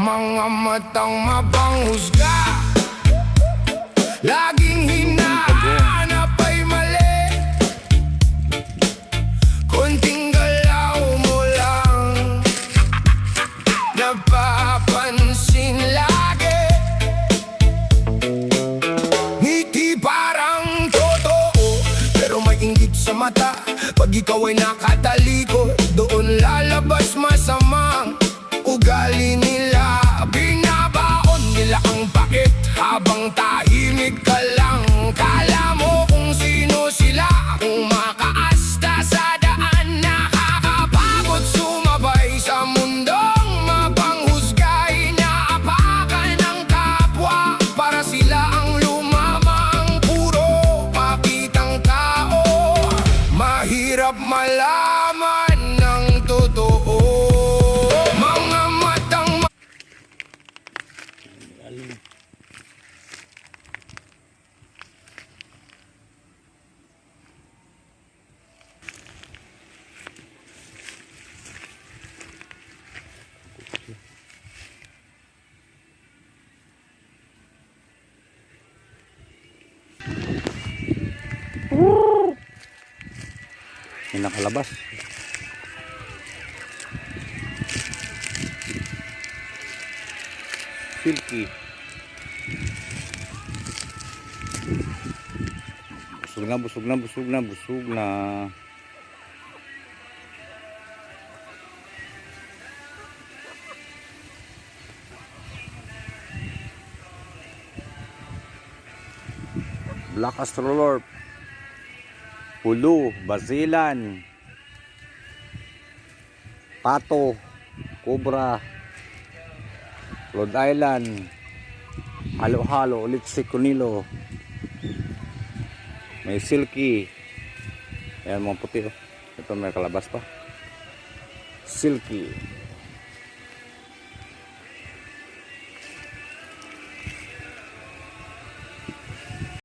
Mga matang mapanghusga, laging hinahanap ay mali. Konting galaw mo lang napapansin lagi. Ngiti parang totoo, pero may inggit sa mata. Pag ikaw ay nakatalikod, doon lalabas masamang ugali nila. Binabaon nila ang bakit habang tahimik ka lang. Kala mo kung sino sila, kung makaasta sa daan. Nakakapagod sumabay sa mundong mapanghusga. Inaapakan ng kapwa para sila ang lumamang. Puro pakitang tao, mahirap malaman ng totoo. Mga matang May nakalabas. Silky. Busog na, busog na, busog na, busog na. Black Astrolorp, Pulu, Basilan, Pato, Cobra, Rhode Island, halo-halo, ulit si Cunilo. May silky. Ayan mga puti oh. Ito may kalabas pa. Silky.